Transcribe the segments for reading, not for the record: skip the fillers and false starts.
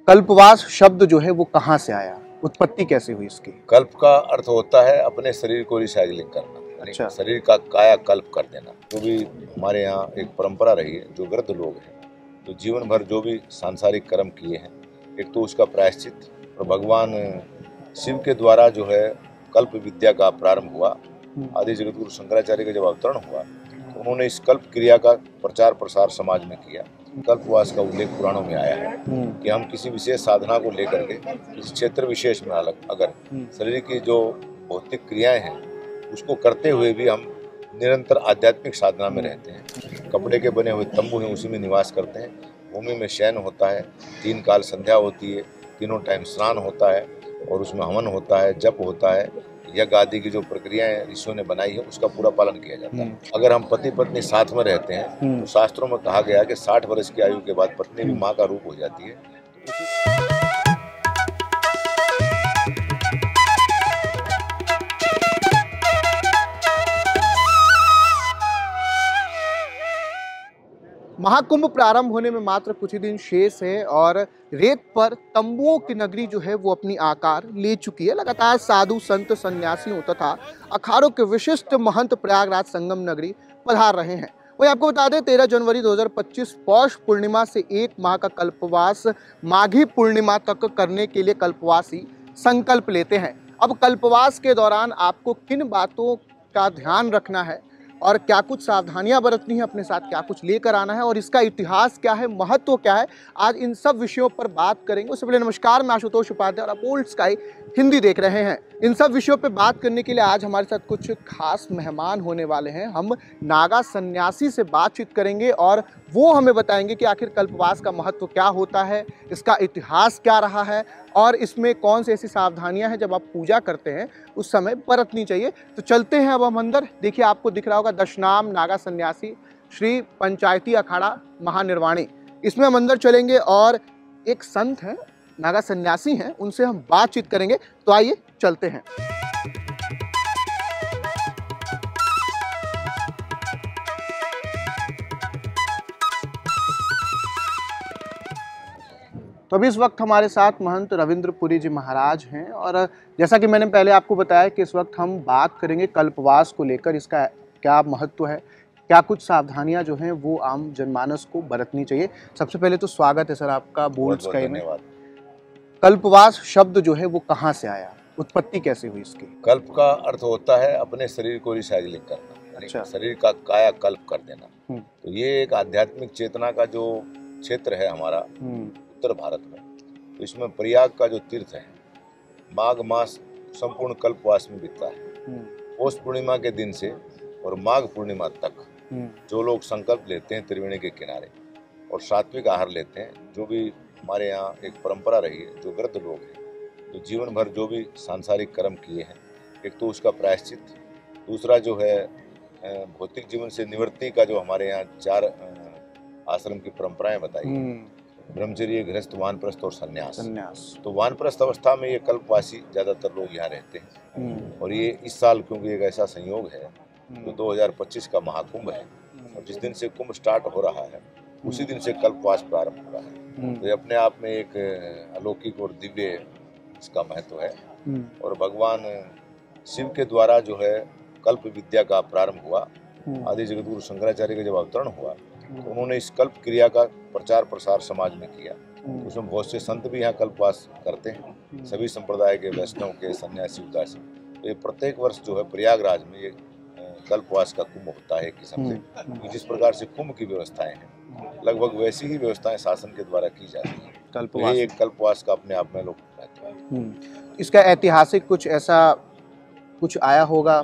कल्पवास शब्द जो है वो कहाँ से आया, उत्पत्ति कैसे हुई इसकी? कल्प का अर्थ होता है अपने शरीर को रिसाइकलिंग करना, यानी अच्छा। शरीर का काया कल्प कर देना। जो भी हमारे यहाँ एक परंपरा रही है, जो वृद्ध लोग हैं तो जीवन भर जो भी सांसारिक कर्म किए हैं, एक तो उसका प्रायश्चित, और भगवान शिव के द्वारा जो है कल्प विद्या का प्रारंभ हुआ। आदि जगत गुरु शंकराचार्य का जब अवतरण हुआ तो उन्होंने इस कल्प क्रिया का प्रचार प्रसार समाज में किया। कल्पवास का उल्लेख पुराणों में आया है कि हम किसी विशेष साधना को लेकर के किसी क्षेत्र विशेष में अगर शरीर की जो भौतिक क्रियाएं हैं उसको करते हुए भी हम निरंतर आध्यात्मिक साधना में रहते हैं। कपड़े के बने हुए तंबू हैं, उसी में निवास करते हैं। भूमि में शयन होता है, 3 काल संध्या होती है, तीनों टाइम स्नान होता है और उसमें हवन होता है, जप होता है, यज्ञ आदि की जो प्रक्रियाएं ऋषियों ने बनाई है उसका पूरा पालन किया जाता है। अगर हम पति पत्नी साथ में रहते हैं तो शास्त्रों में कहा गया कि 60 वर्ष की आयु के बाद पत्नी भी माँ का रूप हो जाती है। महाकुंभ प्रारंभ होने में मात्र कुछ ही दिन शेष है और रेत पर तंबुओं की नगरी जो है वो अपनी आकार ले चुकी है। लगातार साधु संत सन्यासियों तथा अखाड़ों के विशिष्ट महंत प्रयागराज संगम नगरी पधार रहे हैं। वही आपको बता दें 13 जनवरी 2025 पौष पूर्णिमा से 1 माह का कल्पवास माघी पूर्णिमा तक करने के लिए कल्पवासी संकल्प लेते हैं। अब कल्पवास के दौरान आपको किन बातों का ध्यान रखना है और क्या कुछ सावधानियां बरतनी है, अपने साथ क्या कुछ लेकर आना है और इसका इतिहास क्या है, महत्व क्या है, आज इन सब विषयों पर बात करेंगे। उससे पहले नमस्कार, मैं आशुतोष उपाध्याय और आप ओल्ड स्काई हिंदी देख रहे हैं। इन सब विषयों पर बात करने के लिए आज हमारे साथ कुछ खास मेहमान होने वाले हैं। हम नागा सन्यासी से बातचीत करेंगे और वो हमें बताएंगे कि आखिर कल्पवास का महत्व क्या होता है, इसका इतिहास क्या रहा है और इसमें कौन सी ऐसी सावधानियां हैं जब आप पूजा करते हैं उस समय बरतनी चाहिए। तो चलते हैं अब हम अंदर। देखिए आपको दिख रहा होगा दशनाम नागा सन्यासी श्री पंचायती अखाड़ा महानिर्वाणी, इसमें हम अंदर चलेंगे और एक संत हैं, नागा सन्यासी हैं, उनसे हम बातचीत करेंगे। तो आइए चलते हैं। तो अभी इस वक्त हमारे साथ महंत रविंद्रपुरी जी महाराज हैं और जैसा कि मैंने पहले आपको बताया कि इस वक्त हम बात करेंगे कल्पवास को लेकर, इसका क्या महत्व है, क्या कुछ सावधानियां जो हैं वो आम जनमानस को बरतनी चाहिए। सबसे पहले तो स्वागत है सर आपका बोल्ड स्काई में। कल्पवास शब्द जो है वो कहाँ से आया, उत्पत्ति कैसे हुई इसकी? कल्प का अर्थ होता है अपने शरीर को रिसाइकलिंग करना, अच्छा। शरीर का काया कल्प कर देना। तो ये एक आध्यात्मिक चेतना का जो क्षेत्र है हमारा उत्तर भारत में, तो इसमें प्रयाग का जो तीर्थ है, माघ मास संपूर्ण कल्पवास में बीतता है। पौष पूर्णिमा के दिन से और माघ पूर्णिमा तक जो लोग संकल्प लेते हैं त्रिवेणी के किनारे और सात्विक आहार लेते हैं, जो भी हमारे यहाँ एक परंपरा रही है, जो वृद्ध लोग हैं जो जीवन भर जो भी सांसारिक कर्म किए हैं, एक तो उसका प्रायश्चित, दूसरा जो है भौतिक जीवन से निवृत्ति का जो हमारे यहाँ 4 आश्रम की परंपराएं बताई हैं, ब्रह्मचर्य, गृहस्थ, वानप्रस्थ और संन्यास। तो वानप्रस्थ अवस्था में ये कल्पवासी ज्यादातर लोग यहाँ रहते हैं। और ये इस साल क्योंकि एक ऐसा संयोग है तो 2025 का महाकुंभ है और जिस दिन से कुंभ स्टार्ट हो रहा है उसी दिन से कल्पवास प्रारंभ हो रहा है। तो ये अपने आप में एक अलौकिक और दिव्य इसका महत्व है। और भगवान शिव के द्वारा जो है कल्प विद्या का प्रारंभ हुआ। आदि जगत गुरु शंकराचार्य का जब अवतरण हुआ तो उन्होंने इस कल्प क्रिया का प्रचार प्रसार समाज में किया। उसमें बहुत से संत भी यहाँ कल्पवास करते हैं, सभी संप्रदाय के, वैष्णव के, सन्यासी, उदासी। तो ये प्रत्येक वर्ष जो है प्रयागराज में ये कल्पवास का कुंभ होता है एक किस्म से। जिस प्रकार से कुंभ की व्यवस्थाएं हैं, लगभग वैसी ही व्यवस्थाएं शासन के द्वारा की जाती है। कल्पवास, ये एक कल्पवास का अपने आप में लोग महत्व है। इसका ऐतिहासिक कुछ ऐसा कुछ आया होगा,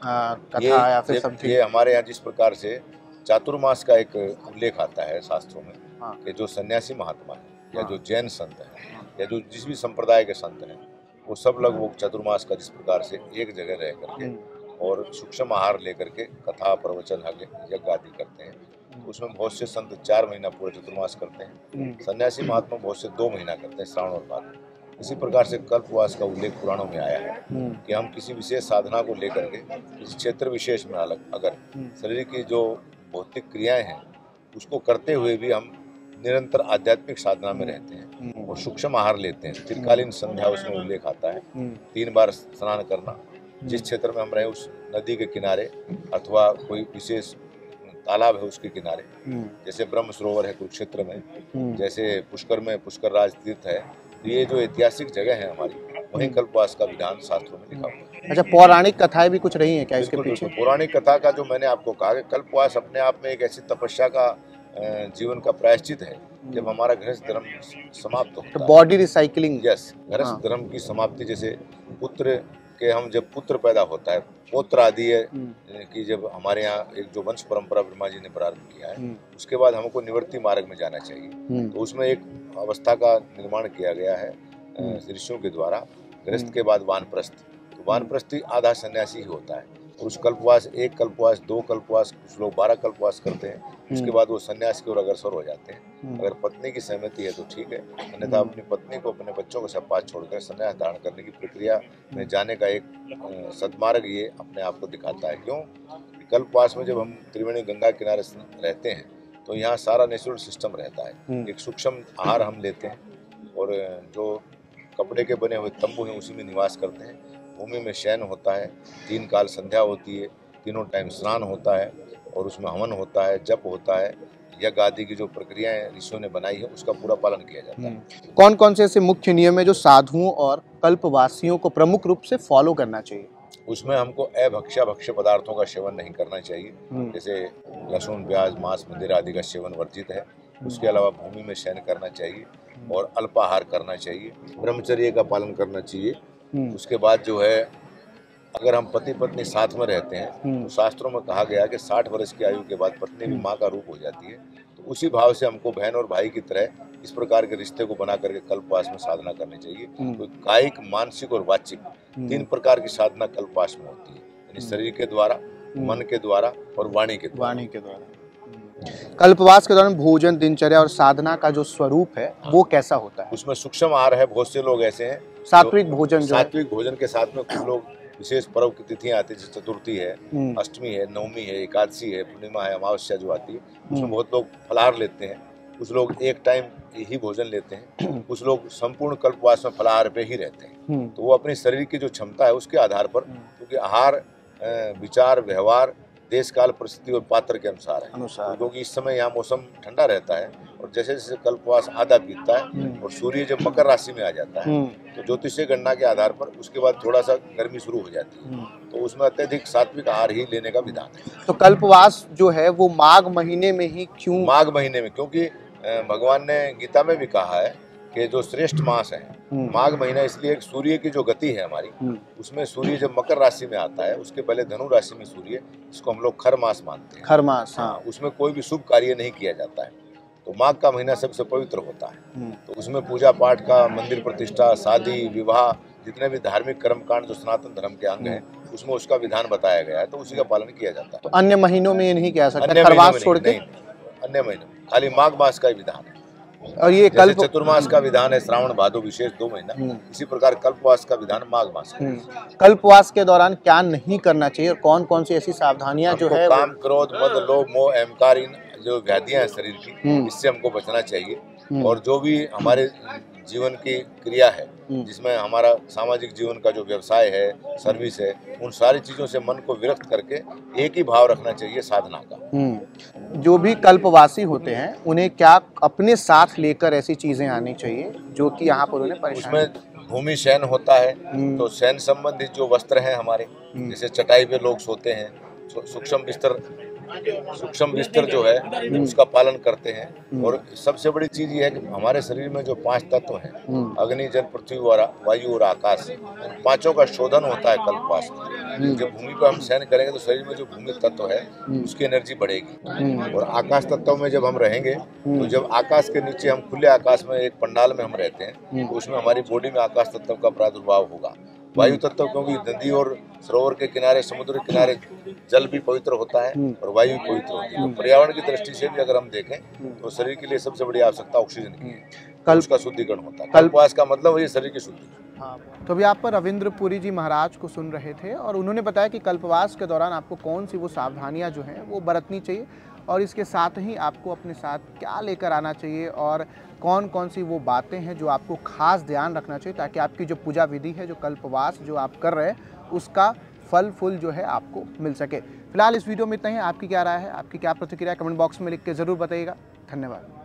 कथा या फिर समथिंग? ये हमारे यहाँ जिस प्रकार से चातुर्मास का एक उल्लेख आता है शास्त्रों में, कि जो सन्यासी महात्मा है या जो जैन संत है या जो जिस भी संप्रदाय के संत हैं, वो सब लोग चातुर्मास का जिस प्रकार से एक जगह रह करके और सूक्ष्म आहार लेकर के कथा, प्रवचन, यज्ञ आदि करते हैं। उसमें बहुत से संत 4 महीना पूरे चतुर्मास करते हैं, सन्यासी महात्मा बहुत से 2 महीना करते हैं, श्रावण और भाद्र। इसी प्रकार से कल्पवास का उल्लेख पुराणों में आया है कि हम किसी विशेष साधना को लेकर के किसी क्षेत्र विशेष में अगर शरीर की जो भौतिक क्रियाएं हैं उसको करते हुए भी हम निरंतर आध्यात्मिक साधना में रहते हैं। और सूक्ष्म आहार लेते हैं। त्रिकालीन संध्या उसमें उल्लेख आता है, 3 बार स्नान करना, जिस क्षेत्र में हम रहे उस नदी के किनारे अथवा कोई विशेष तालाब है उसके किनारे, जैसे ब्रह्म सरोवर है कुरुक्षेत्र में, जैसे पुष्कर में पुष्कर राज तीर्थ है। तो ये जो ऐतिहासिक जगह है हमारी, वहीं कल्पवास का विधान शास्त्रों में लिखा हुआ है। अच्छा, पौराणिक कथाएं भी कुछ रही हैं क्या इसके पीछे? पौराणिक कथा का जो मैंने आपको कहा कि कल्पवास अपने आप में एक ऐसी तपस्या का जीवन का प्रायश्चित है जब हमारा गृहस्थ धर्म समाप्त होता है। Body recycling. यस, गृहस्थ धर्म की समाप्ति, जैसे पुत्र के हम जब पुत्र पैदा होता है, पौत्र आदि है कि जब हमारे यहाँ एक जो वंश परंपरा ब्रह्मा जी ने प्रारंभ किया है, उसके बाद हमको निवृत्ति मार्ग में जाना चाहिए। तो उसमें एक अवस्था का निर्माण किया गया है ऋषियों के द्वारा। गृहस्थ के बाद वानप्रस्थ, तो वानप्रस्थी आधा सन्यासी ही होता है। और उस कल्पवास, 1 कल्पवास, 2 कल्पवास, कुछ लोग 12 कल्पवास करते हैं। उसके बाद वो सन्यास की ओर अग्रसर हो जाते हैं। अगर पत्नी की सहमति है तो ठीक है, अन्यथा अपनी पत्नी को अपने बच्चों के सब पास छोड़कर सन्यास धारण करने की प्रक्रिया में जाने का एक सद्मार्ग ये अपने आप को दिखाता है। क्यों? कल्पवास में जब हम त्रिवेणी गंगा किनारे रहते हैं तो यहाँ सारा नेचुरल सिस्टम रहता है। एक सूक्ष्म आहार हम लेते हैं और जो कपड़े के बने हुए तंबू हैं उसी में निवास करते हैं। भूमि में शयन होता है, 3 काल संध्या होती है, तीनों टाइम स्नान होता है और उसमें हवन होता है, जप होता है, यज्ञ आदि की जो प्रक्रियाएं ऋषियों ने बनाई है उसका पूरा पालन किया जाता है। कौन कौन से ऐसे मुख्य नियम है जो साधुओं और कल्पवासियों को प्रमुख रूप से फॉलो करना चाहिए? उसमें हमको अभक्ष्य भक्ष्य पदार्थों का सेवन नहीं करना चाहिए, जैसे लहसुन, प्याज, मांस, मदिरा आदि का सेवन वर्जित है। उसके अलावा भूमि में शयन करना चाहिए और अल्पाहार करना चाहिए, ब्रह्मचर्य का पालन करना चाहिए। उसके बाद जो है, अगर हम पति पत्नी साथ में रहते हैं तो शास्त्रों में कहा गया कि 60 वर्ष की आयु के बाद पत्नी भी माँ का रूप हो जाती है। तो उसी भाव से हमको बहन और भाई की तरह इस प्रकार के रिश्ते को बना करके कल्पवास में साधना करनी चाहिए। तो कायिक, मानसिक और वाचिक 3 प्रकार की साधना कल्पवास में होती है, यानी शरीर के द्वारा, मन के द्वारा और वाणी के द्वारा। कल्पवास के दौरान भोजन, दिनचर्या और साधना का जो स्वरूप है वो कैसा होता है? उसमें सूक्ष्म आहार है। बहुत से लोग ऐसे हैं सात्विक भोजन, सात्विक भोजन के साथ में कुछ लोग विशेष पर्व की तिथियां आती है, जैसे चतुर्थी है, अष्टमी है, नवमी है, एकादशी है, पूर्णिमा है, अमावस्या जो आती है, उसमें बहुत लोग फलाहार लेते हैं। कुछ लोग एक टाइम ही भोजन लेते हैं, कुछ लोग संपूर्ण कल्पवास में फलाहार पे ही रहते हैं। तो वो अपने शरीर की जो क्षमता है उसके आधार पर, क्योंकि आहार विचार, व्यवहार देश काल परिस्थिति और पात्र के अनुसार है। क्योंकि इस समय यहाँ मौसम ठंडा रहता है और जैसे जैसे कल्पवास आधा बीतता है और सूर्य जब मकर राशि में आ जाता है तो ज्योतिषीय गणना के आधार पर उसके बाद थोड़ा सा गर्मी शुरू हो जाती है। तो उसमें अत्यधिक सात्विक आहार ही लेने का विधान है। तो कल्पवास जो है वो माघ महीने में ही क्यों? माघ महीने में, क्योंकि भगवान ने गीता में भी कहा है कि जो श्रेष्ठ मास है माघ महीना, इसलिए एक सूर्य की जो गति है हमारी, उसमें सूर्य जब मकर राशि में आता है उसके पहले धनु राशि में सूर्य, इसको हम लोग खर मास मानते हैं। खर मास, हाँ, उसमें कोई भी शुभ कार्य नहीं किया जाता है। तो माघ का महीना सबसे पवित्र होता है। तो उसमें पूजा पाठ का, मंदिर प्रतिष्ठा, शादी, विवाह, जितने भी धार्मिक कर्मकांड जो सनातन धर्म के अंग हैं उसमें उसका विधान बताया गया है, तो उसी का पालन किया जाता है। तो अन्य महीनों में ये नहीं किया सकता, खरवास छोड़ के? अन्य महीनों में खाली माघ मास का ही विधान है। और ये चतुर्मास का विधान है श्रावण भादो विशेष 2 महीना, इसी प्रकार कल्पवास का विधान माघ मास है। कल्पवास के दौरान क्या नहीं करना चाहिए और कौन कौन सी ऐसी सावधानियां जो है? काम, क्रोध, मद, लोभ, मोह, अहंकार, इन जो व्याधियां हैं शरीर की, इससे हमको बचना चाहिए। और जो भी हमारे जीवन की क्रिया है, जिसमें हमारा सामाजिक जीवन का जो व्यवसाय है, सर्विस है, उन सारी चीजों से मन को विरक्त करके एक ही भाव रखना चाहिए साधना का। जो भी कल्पवासी होते हैं उन्हें क्या अपने साथ लेकर ऐसी चीजें आनी चाहिए जो कि यहाँ पर उन्हें परेशान? उसमें भूमि शयन होता है, तो शयन संबंधित जो वस्त्र हैं हमारे, जैसे चटाई पे लोग सोते हैं, सूक्ष्म बिस्तर जो है उसका पालन करते हैं। और सबसे बड़ी चीज ये है कि हमारे शरीर में जो 5 तत्व हैं, अग्नि, जल, पृथ्वी, वायु और आकाश, इन 5 का शोधन होता है कल्पवास में। जब भूमि पर हम शयन करेंगे तो शरीर में जो भूमि तत्व है उसकी एनर्जी बढ़ेगी। और आकाश तत्व में जब हम रहेंगे तो जब आकाश के नीचे हम खुले आकाश में एक पंडाल में हम रहते हैं तो उसमें हमारी बॉडी में आकाश तत्व का प्रादुर्भाव होगा। वायु तत्व, क्योंकि नदी और सरोवर के किनारे, समुद्र के किनारे जल भी पवित्र होता है और वायु भी पवित्र होती है। तो पर्यावरण की दृष्टि से भी अगर हम देखें तो शरीर के लिए सबसे बड़ी आवश्यकता ऑक्सीजन की है, उसका शुद्धिकरण होता है। कल्पवास का मतलब ये शरीर की शुद्धि। तो अभी आप पर रविंद्र पुरी जी महाराज को सुन रहे थे और उन्होंने बताया कि कल्पवास के दौरान आपको कौन सी वो सावधानियां जो हैं वो बरतनी चाहिए और इसके साथ ही आपको अपने साथ क्या लेकर आना चाहिए और कौन कौन सी वो बातें हैं जो आपको खास ध्यान रखना चाहिए, ताकि आपकी जो पूजा विधि है, जो कल्पवास जो आप कर रहे हैं, उसका फल फूल जो है आपको मिल सके। फिलहाल इस वीडियो में इतना ही। आपकी क्या राय है, आपकी क्या प्रतिक्रिया, कमेंट बॉक्स में लिख के ज़रूर बताइएगा। धन्यवाद।